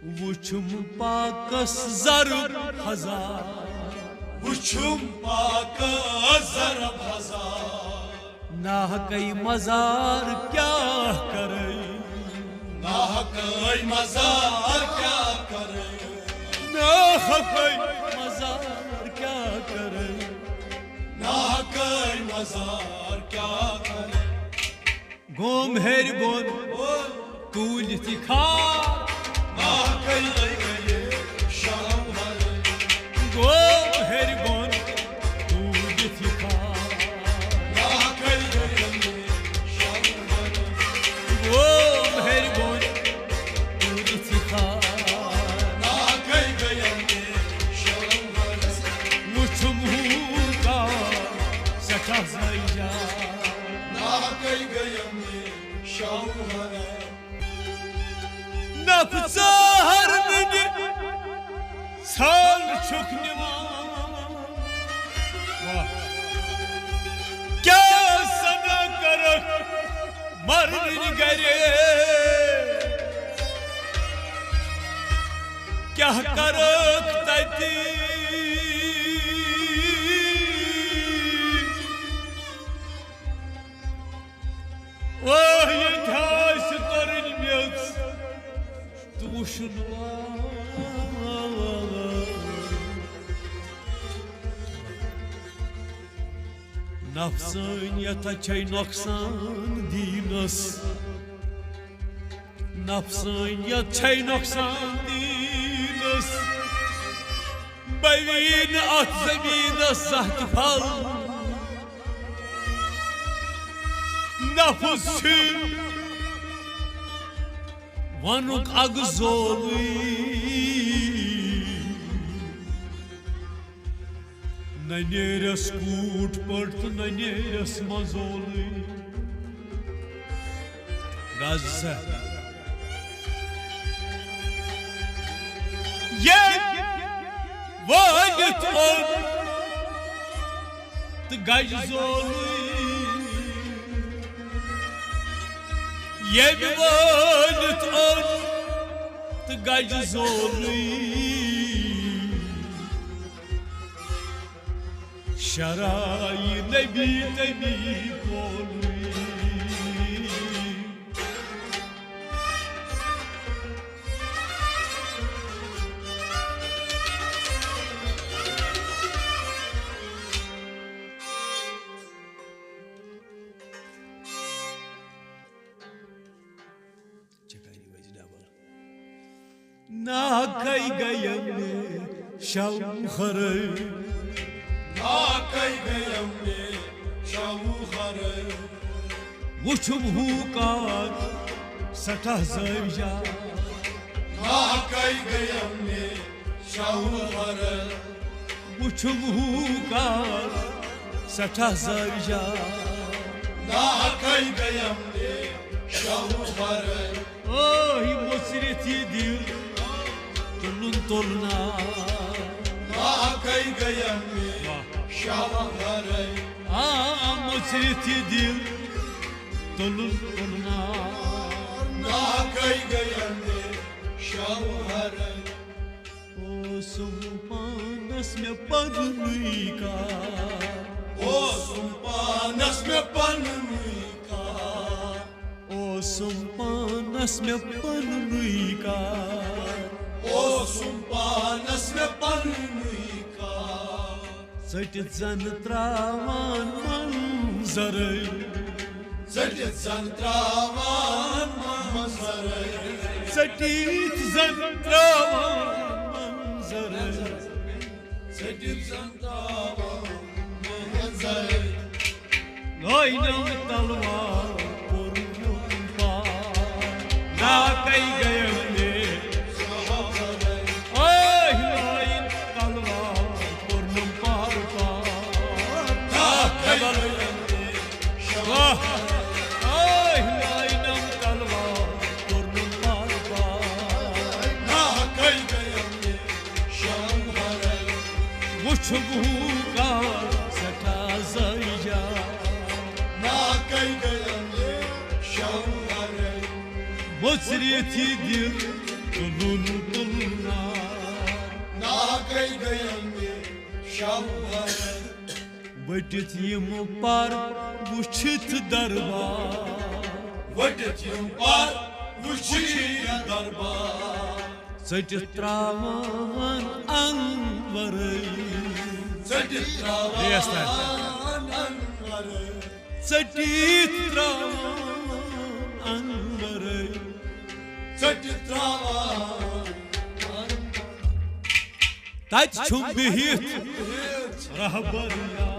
वुछुम पाकस ज़रब हजार, वुछुम पाकस ज़रब हजार। नाहकई मजार क्या करे, नाहकई मजार क्या करे, नाहकई मजार क्या करे, नाहकई मजार क्या करे। गोम हेर बोन तूल खार, नाहकई गए शाम हरे। गोम हेर बोन तूल खार, नाहकई गए शाम हरे। गोम हेर बोन तूल खार, नाहकई गए शाम हरे। वुछुम का सचा ज़ैजा, नाहकई गए शाम हरे। नफ्सा हर मिनी साल छुक निवान, क्या सना कर मरन गरे, क्या कर तती ओह ये ध्यास करन मेज तुशुनवा। नफ्सान यथा छै नोकसान दीनस, नफ्सान यथ छै नोकसान दीनस, बवीन अथ ज़मीनस सख्त फल, नफ्स वनुक अग ज़ोलुई, न नेरस कूट पट तो न नेरस मज़ोलुई। गाज़ी साहब ये वालित और तो गज ज़ोलुई, ये वालित और तो गज ज़ोलुई। शराई नबी नबी बोलुई, नाहकई गयम शाम हरे, नाहकई गए शाम हरे। वुछुम कार सठा ज़ैजा, नाहकई गए शाम हरे। वुछुम कार सठा ज़ैजा, नाहकई गए शाम हरे। ओह मुसरती दिल तुलन तुलना, नाहकई गए शाम हरे। मुसरती दिल तुलन तुलना, नाहकई गए शाम हरे। ओ सुपानस में पनुई का, ओ सुपानस में पनुई का, ओ सुपानस में पनुई का, ओ सुपानस में पनुई का। सटित जन त्रावान मंजर, सटित जन त्रावान मंजर, सटित जन त्रावान मंजर, सटित जन त्रावान मंजर। लोइनम तलवार पुरुम पार, नाहकई गयम वुछुम सठा ज़ैजा, नाहकई गए शाम हरे। मुसरती दिल तुलन शौहर वटित यम पर वुछित दरबार वटित यम पर वुछित दरबार षटित त्रावान अनवर षटित त्रावान अनवर षटित त्रावान अनवर षटित त्रावान तत छुम बिहित रहबरिया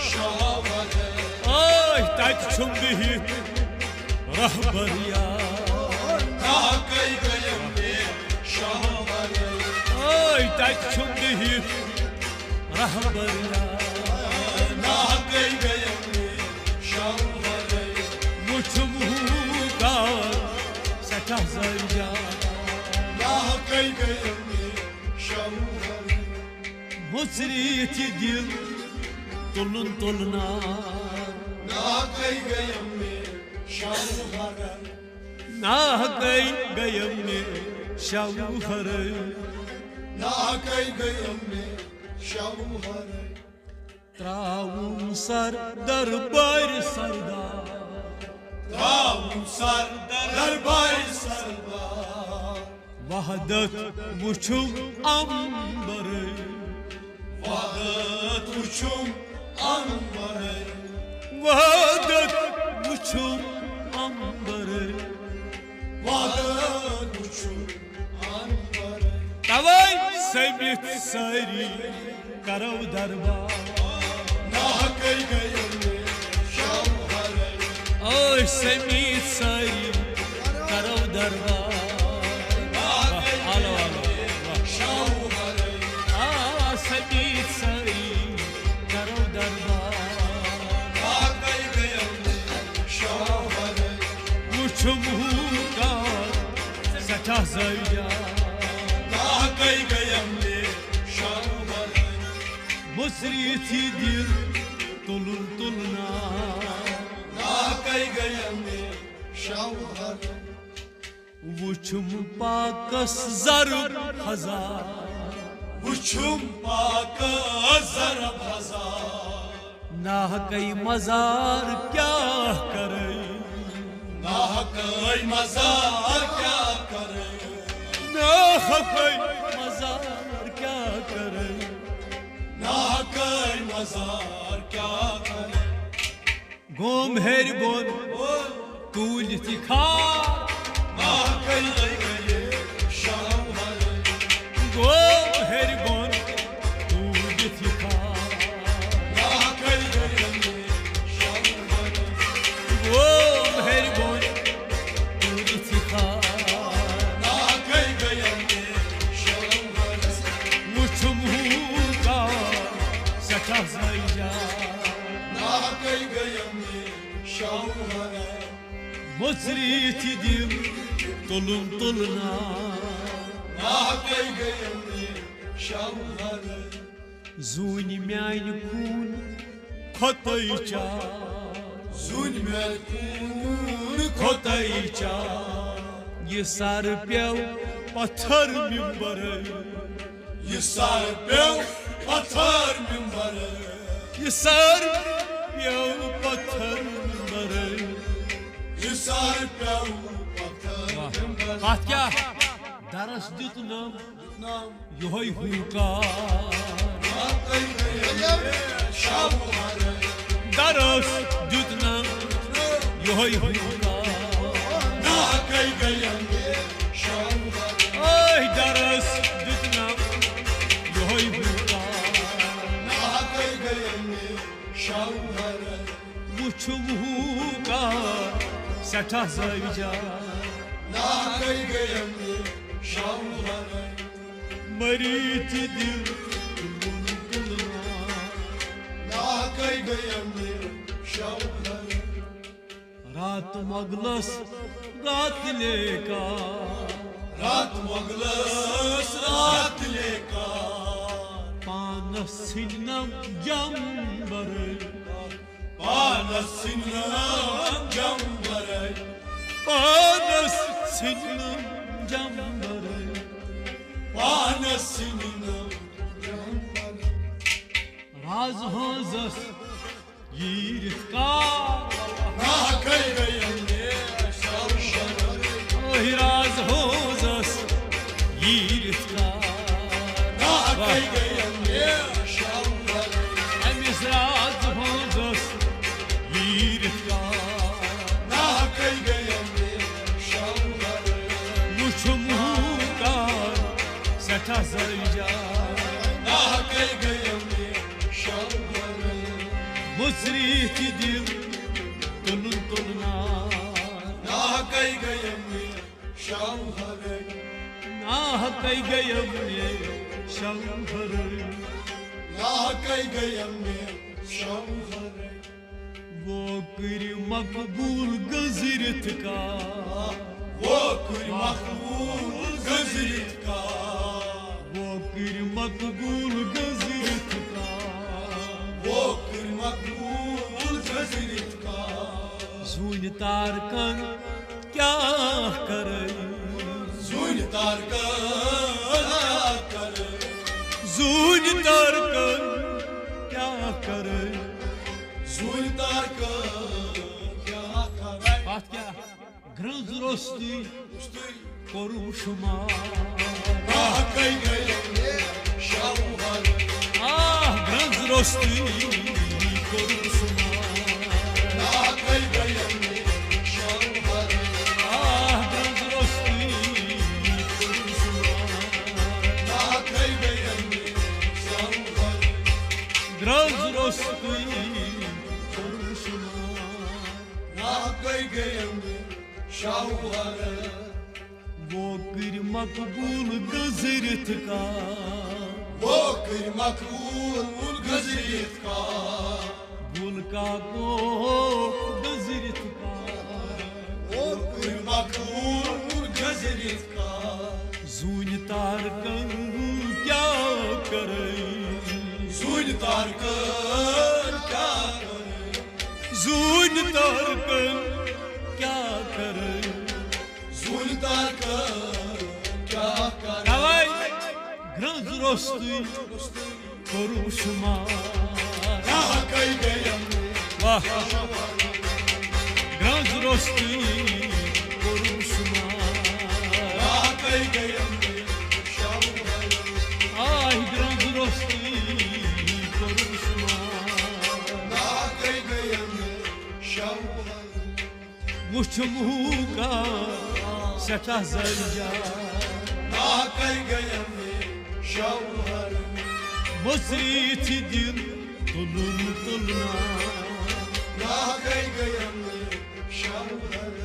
शौहर तत छुम बिहित रहबरिया तत छुम बिहित रहबरिया मुझम गार सटा जरिया मुसरीत दिल तुलन तुलना ना गई गयम में शौहर त्राउन सर दरबार सरदार वहदत वुछुम अंबर वहदत वुछुम अंबर तवै समित सारी करो दरबार ओय समित सारी करो दरबार समित सारी करो दरबार वुछुम गार सटा जरिया मुसरीत दिल तुलन तुलना वुछुम पाकस ज़रब हजार ना कई मजार क्या करे मजार क्या करे ना कई मजार क्या करे मजार क्या करे गोम हेर बोन तूल तिखार गोम हेर बोन तूल तिखार गोम हेर बोन तूल तिखार मुझम का सटा जरिया मुसरीत दिल तुलन तुलना जून म्यान खून खोतैचा ये सार प्याव पत्थर मिंबर ये सार प्याव पत्थर मिंबर ये सार प्याव पत्थर मिंबर ये सार प्याव पत्थर मिंबर कत क्या दरस दित नाम योहै हुकार दरस दित नाम योहै हुकार ओय दरस दित नाम योहै हुकार वुछुम गार सटा जरिया मरीत दिल रात मगलस रात लेका पानस सिन्नम जंबर पानस सिन्नम जंबर Anasının Raz hozas yirit kar Nakay gayanne şavşar Oy raz hozas yirit kar Nakay gayanne şavşar Emis raz hozas yirit kar Nakay gayanne şavşar Muçumukar setazarca Nakay gayanne şavşar Musrit dil tunun tulna Nakay gayanne şavşar Nah kay gayam ne şavhar Nakay gayanne şavşar वो कर मकबूल गजरत का वो कुर मकबूल गजरत का वो कर मकबूल गजरत का वो कुर मकबूल गजरत का जून तार कर क्या करे सुन तार का कर जून तार कर क्या करे सुन तार का क्या कर बात क्या ग्रंज रोस्ती koruşma Nakay gayanne şavşar ah grans rosti koruşma Nakay gayanne şavşar ah grans rosti koruşma Nakay gayanne şavşar grans rosti koruşma Nakay gayanne şavşar वो कर मकबूल गजरत का वो कुर मकबूल गजरत का गुल का को गजरत का वो कुर मकबूल गजरत का जून तार कर क्या करे सुन तार का क्या कर जून तार कर क्या करे सुन तार का क्या कर Давай grans rosti koruşma Nakay gayanne Vah grans rosti koruşma Nakay gayanne şavşar ay grans rosti koruşma Nakay gayanne şavşar Muçumuka setazarca Nakay gayanne şavşar Musrit din tulun tulna Nakay gayanne şavşar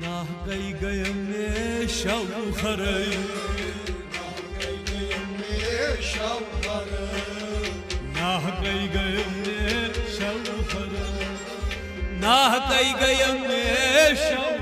Nah gay gayam ne şavhare Nakay gayanne şavşar Nah gay gayam ne şavhare Nah gay gayam ne şavhare